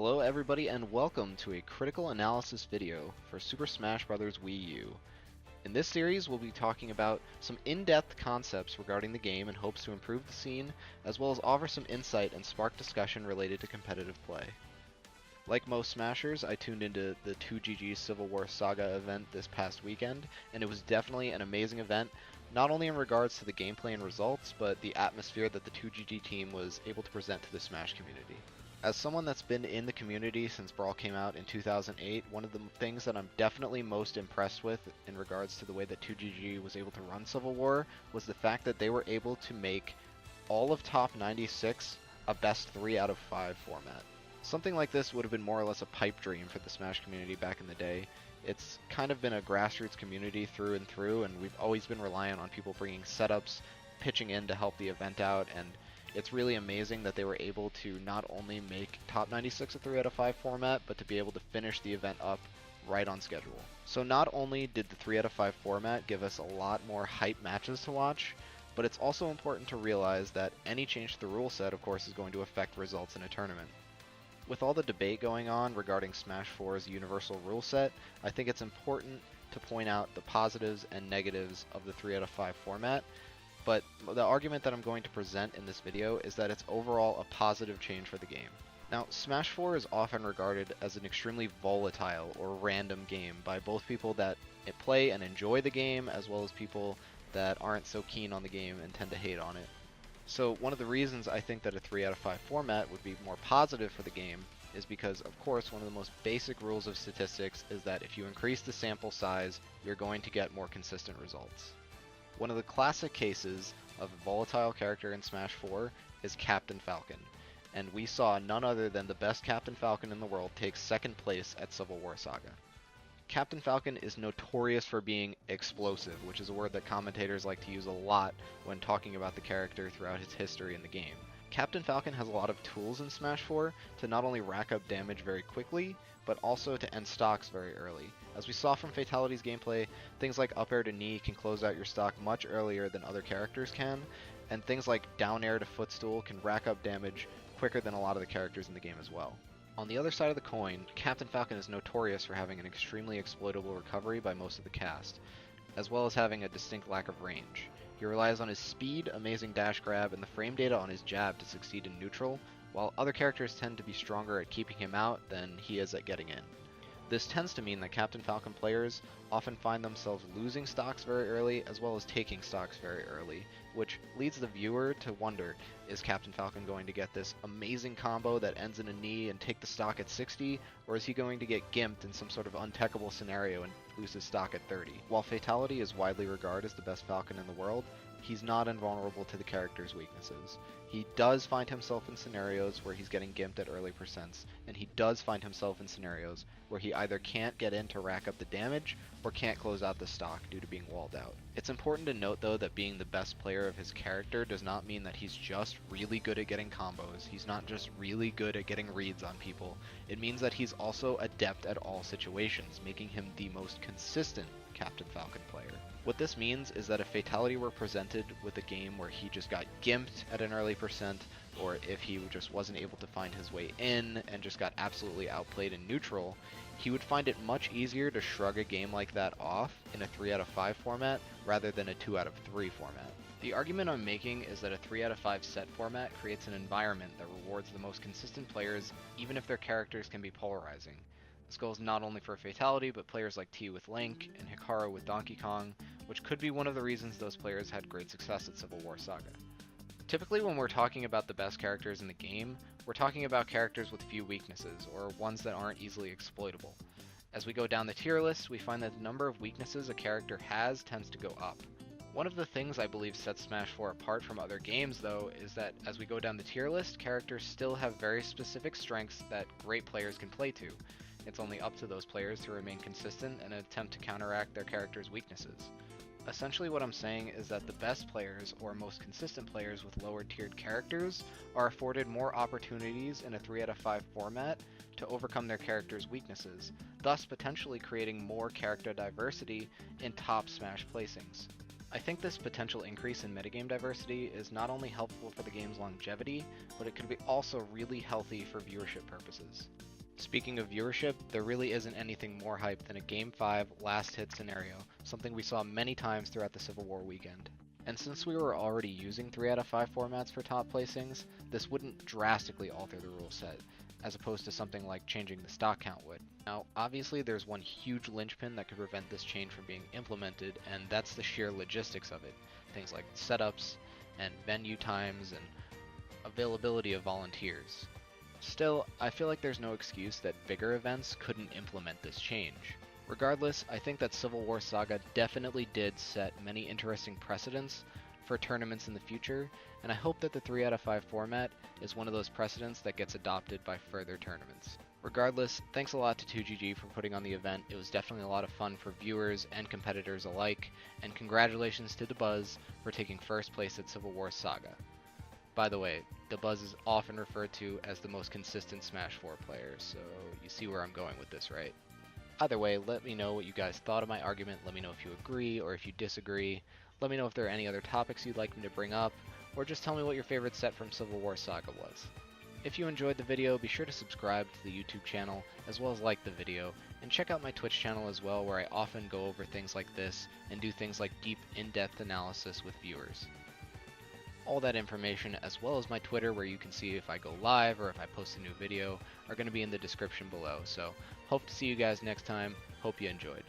Hello everybody and welcome to a critical analysis video for Super Smash Bros. Wii U. In this series we'll be talking about some in-depth concepts regarding the game in hopes to improve the scene, as well as offer some insight and spark discussion related to competitive play. Like most Smashers, I tuned into the 2GG Civil War Saga event this past weekend, and it was definitely an amazing event, not only in regards to the gameplay and results, but the atmosphere that the 2GG team was able to present to the Smash community. As someone that's been in the community since Brawl came out in 2008, one of the things that I'm definitely most impressed with in regards to the way that 2GG was able to run Civil War was the fact that they were able to make all of Top 96 a best 3 out of 5 format. Something like this would have been more or less a pipe dream for the Smash community back in the day. It's kind of been a grassroots community through and through, and we've always been reliant on people bringing setups, pitching in to help the event out, and it's really amazing that they were able to not only make Top 96 a 3 out of 5 format, but to be able to finish the event up right on schedule. So not only did the 3 out of 5 format give us a lot more hype matches to watch, but it's also important to realize that any change to the rule set, of course, is going to affect results in a tournament. With all the debate going on regarding Smash 4's universal rule set, I think it's important to point out the positives and negatives of the 3 out of 5 format. But the argument that I'm going to present in this video is that it's overall a positive change for the game. Now, Smash 4 is often regarded as an extremely volatile or random game by both people that play and enjoy the game, as well as people that aren't so keen on the game and tend to hate on it. So one of the reasons I think that a 3 out of 5 format would be more positive for the game is because, of course, one of the most basic rules of statistics is that if you increase the sample size, you're going to get more consistent results. One of the classic cases of a volatile character in Smash 4 is Captain Falcon, and we saw none other than the best Captain Falcon in the world take second place at Civil War Saga. Captain Falcon is notorious for being explosive, which is a word that commentators like to use a lot when talking about the character throughout his history in the game. Captain Falcon has a lot of tools in Smash 4 to not only rack up damage very quickly, but also to end stocks very early. As we saw from Fatality's gameplay, things like up air to knee can close out your stock much earlier than other characters can, and things like down air to footstool can rack up damage quicker than a lot of the characters in the game as well. On the other side of the coin, Captain Falcon is notorious for having an extremely exploitable recovery by most of the cast, as well as having a distinct lack of range. He relies on his speed, amazing dash grab, and the frame data on his jab to succeed in neutral, while other characters tend to be stronger at keeping him out than he is at getting in. This tends to mean that Captain Falcon players often find themselves losing stocks very early as well as taking stocks very early, which leads the viewer to wonder, is Captain Falcon going to get this amazing combo that ends in a knee and take the stock at 60, or is he going to get gimped in some sort of untechable scenario and lose his stock at 30? While Fatality is widely regarded as the best Falcon in the world, he's not invulnerable to the character's weaknesses. He does find himself in scenarios where he's getting gimped at early percents, and he does find himself in scenarios where he either can't get in to rack up the damage or can't close out the stock due to being walled out. It's important to note though that being the best player of his character does not mean that he's just really good at getting combos. He's not just really good at getting reads on people. It means that he's also adept at all situations, making him the most consistent Captain Falcon player. What this means is that if Fatality were presented with a game where he just got gimped at an early percent, or if he just wasn't able to find his way in and just got absolutely outplayed in neutral, he would find it much easier to shrug a game like that off in a 3 out of 5 format rather than a 2 out of 3 format. The argument I'm making is that a 3 out of 5 set format creates an environment that rewards the most consistent players even if their characters can be polarizing. This goes not only for Fatality, but players like T with Link and Hikaru with Donkey Kong, which could be one of the reasons those players had great success at Civil War Saga. Typically when we're talking about the best characters in the game, we're talking about characters with few weaknesses, or ones that aren't easily exploitable. As we go down the tier list, we find that the number of weaknesses a character has tends to go up. One of the things I believe sets Smash 4 apart from other games though is that as we go down the tier list, characters still have very specific strengths that great players can play to. It's only up to those players to remain consistent and attempt to counteract their character's weaknesses. Essentially what I'm saying is that the best players, or most consistent players with lower tiered characters, are afforded more opportunities in a 3 out of 5 format to overcome their character's weaknesses, thus potentially creating more character diversity in top Smash placings. I think this potential increase in metagame diversity is not only helpful for the game's longevity, but it could be also really healthy for viewership purposes. Speaking of viewership, there really isn't anything more hype than a Game 5 last hit scenario, something we saw many times throughout the Civil War weekend. And since we were already using 3 out of 5 formats for top placings, this wouldn't drastically alter the rule set, as opposed to something like changing the stock count would. Now, obviously there's one huge linchpin that could prevent this change from being implemented, and that's the sheer logistics of it. Things like setups, and venue times, and availability of volunteers. Still, I feel like there's no excuse that bigger events couldn't implement this change. Regardless, I think that Civil War Saga definitely did set many interesting precedents for tournaments in the future, and I hope that the 3 out of 5 format is one of those precedents that gets adopted by further tournaments. Regardless, thanks a lot to 2GG for putting on the event. It was definitely a lot of fun for viewers and competitors alike, and congratulations to Dabuz for taking first place at Civil War Saga. By the way, Dabuz is often referred to as the most consistent Smash 4 player, so you see where I'm going with this, right? Either way, let me know what you guys thought of my argument, let me know if you agree or if you disagree, let me know if there are any other topics you'd like me to bring up, or just tell me what your favorite set from Civil War Saga was. If you enjoyed the video, be sure to subscribe to the YouTube channel, as well as like the video, and check out my Twitch channel as well, where I often go over things like this, and do things like deep, in-depth analysis with viewers. All that information, as well as my Twitter where you can see if I go live or if I post a new video, are going to be in the description below, so hope to see you guys next time, hope you enjoyed.